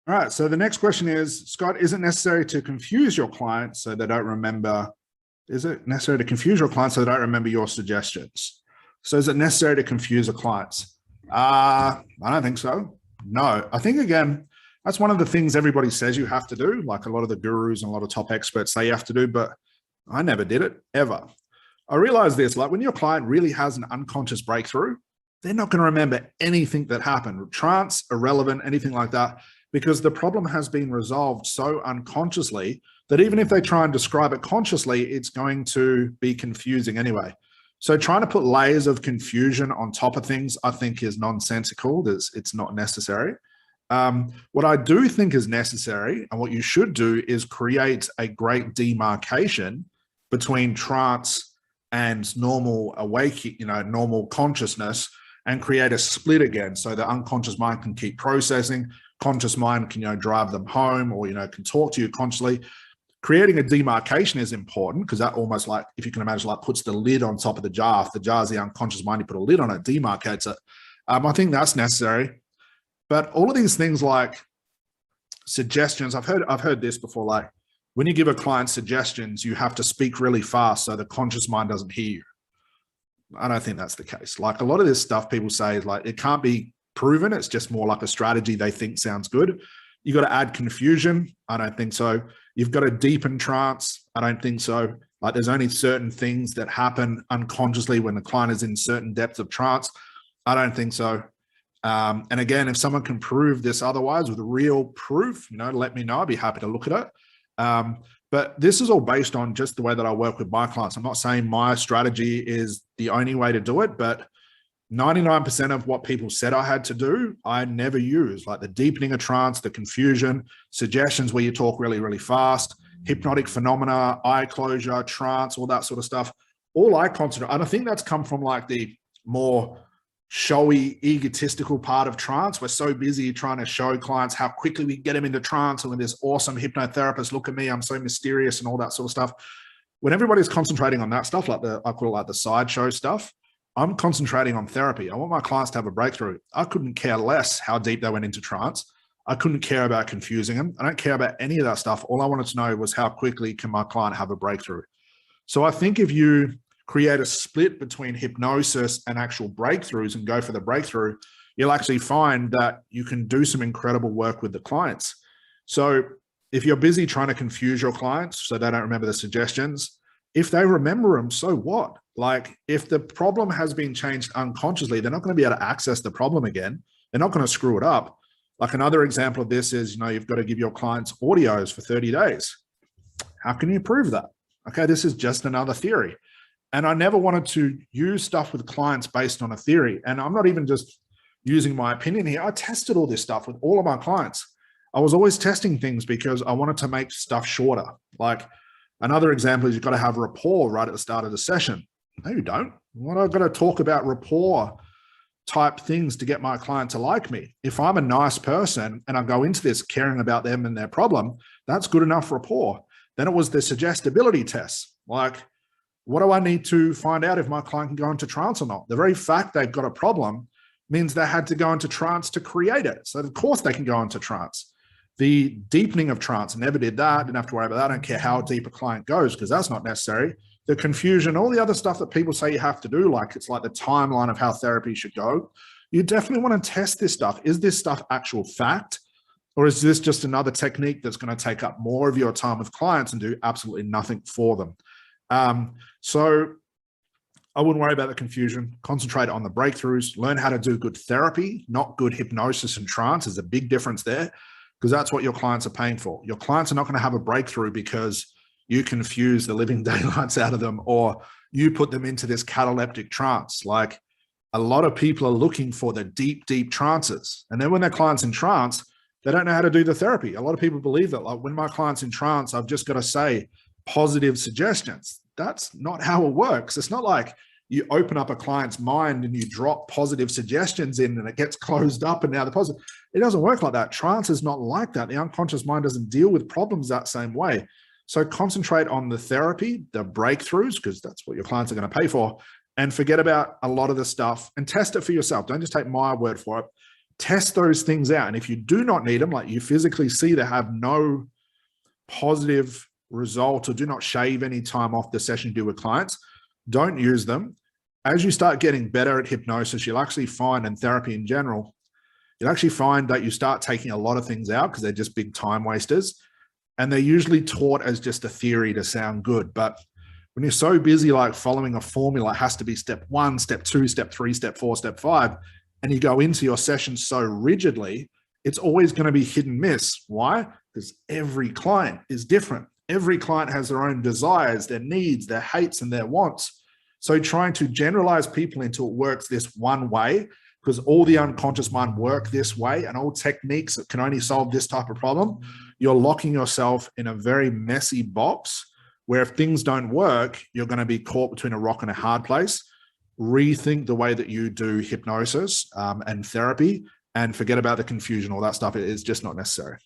All right. So the next question is, Scott, is it necessary to confuse your client so they don't remember? Is it necessary to confuse your clients so they don't remember your suggestions? So is it necessary to confuse the clients? I don't think so. No, I think, again, that's one of the things everybody says you have to do. Like a lot of the gurus and a lot of top experts say you have to do, but I never did it ever. I realized this, like when your client really has an unconscious breakthrough, they're not going to remember anything that happened, trance, irrelevant, anything like that, because the problem has been resolved so unconsciously that even if they try and describe it consciously, it's going to be confusing anyway. So trying to put layers of confusion on top of things, I think, is nonsensical. It's not necessary. What I do think is necessary, and what you should do, is create a great demarcation between trance and normal awakening, normal consciousness, and create a split again, so the unconscious mind can keep processing, conscious mind can drive them home, or can talk to you consciously. Creating a demarcation is important, because that almost, like, if you can imagine, like puts the lid on top of the jar. If the jar is the unconscious mind, you put a lid on it, demarcates it. I think that's necessary. But all of these things like suggestions, I've heard this before, like when you give a client suggestions, you have to speak really fast so the conscious mind doesn't hear you. I don't think that's the case. Like a lot of this stuff people say is like, it can't be proven. It's just more like a strategy they think sounds good. You got to add confusion. I don't think so. You've got to deepen trance. I don't think so. Like there's only certain things that happen unconsciously when the client is in certain depths of trance. I don't think so. And again, if someone can prove this otherwise with real proof, let me know. I'd be happy to look at it. But this is all based on just the way that I work with my clients. I'm not saying my strategy is the only way to do it, but 99% of what people said I had to do, I never use, like the deepening of trance, the confusion, suggestions where you talk really, really fast, hypnotic phenomena, eye closure, trance, all that sort of stuff. All I consider, and I think that's come from like the more showy, egotistical part of trance. We're so busy trying to show clients how quickly we can get them into trance, and with this awesome hypnotherapist, look at me, I'm so mysterious, and all that sort of stuff. When everybody's concentrating on that stuff, like I call it like the sideshow stuff, I'm concentrating on therapy. I want my clients to have a breakthrough. I couldn't care less how deep they went into trance. I couldn't care about confusing them. I don't care about any of that stuff. All I wanted to know was how quickly can my client have a breakthrough. So I think if you create a split between hypnosis and actual breakthroughs and go for the breakthrough, you'll actually find that you can do some incredible work with the clients. So if you're busy trying to confuse your clients so they don't remember the suggestions, if they remember them, so what? Like if the problem has been changed unconsciously, they're not going to be able to access the problem again. They're not going to screw it up. Like another example of this is, you've got to give your clients audios for 30 days. How can you prove that? Okay, this is just another theory. And I never wanted to use stuff with clients based on a theory. And I'm not even just using my opinion here. I tested all this stuff with all of my clients. I was always testing things because I wanted to make stuff shorter. Like another example is you've got to have rapport right at the start of the session. No, you don't. What I've got to talk about rapport type things to get my client to like me. If I'm a nice person and I go into this caring about them and their problem, that's good enough rapport. Then it was the suggestibility tests. Like, what do I need to find out if my client can go into trance or not? The very fact they've got a problem means they had to go into trance to create it. So of course they can go into trance. The deepening of trance, never did that. Didn't have to worry about that. I don't care how deep a client goes because that's not necessary. The confusion, all the other stuff that people say you have to do, like it's like the timeline of how therapy should go. You definitely want to test this stuff. Is this stuff actual fact? Or is this just another technique that's going to take up more of your time with clients and do absolutely nothing for them? So I wouldn't worry about the confusion. Concentrate on the breakthroughs. Learn how to do good therapy, not good hypnosis and trance. There's a big difference there because that's what your clients are paying for. Your clients are not going to have a breakthrough because you confuse the living daylights out of them or you put them into this cataleptic trance. Like a lot of people are looking for the deep, deep trances. And then when their client's in trance, they don't know how to do the therapy. A lot of people believe that, like, when my client's in trance, I've just got to say positive suggestions. That's not how it works. It's not like you open up a client's mind and you drop positive suggestions in and it gets closed up and now the positive. It doesn't work like that. Trance is not like that. The unconscious mind doesn't deal with problems that same way. So concentrate on the therapy, the breakthroughs, because that's what your clients are going to pay for, and forget about a lot of the stuff and test it for yourself. Don't just take my word for it. test those things out. And if you do not need them, like you physically see they have no positive result or do not shave any time off the session you do with clients, don't use them. As you start getting better at hypnosis, you'll actually find, in therapy in general, you'll actually find that you start taking a lot of things out because they're just big time wasters. And they're usually taught as just a theory to sound good. But when you're so busy, like following a formula, it has to be step 1, step 2, step 3, step 4, step 5, and you go into your session so rigidly, it's always going to be hit and miss. Why? Because every client is different. Every client has their own desires, their needs, their hates, and their wants. So trying to generalize people into it works this one way, because all the unconscious mind work this way, and all techniques that can only solve this type of problem, you're locking yourself in a very messy box where if things don't work, you're going to be caught between a rock and a hard place. Rethink the way that you do hypnosis and therapy, and forget about the confusion, all that stuff. It is just not necessary.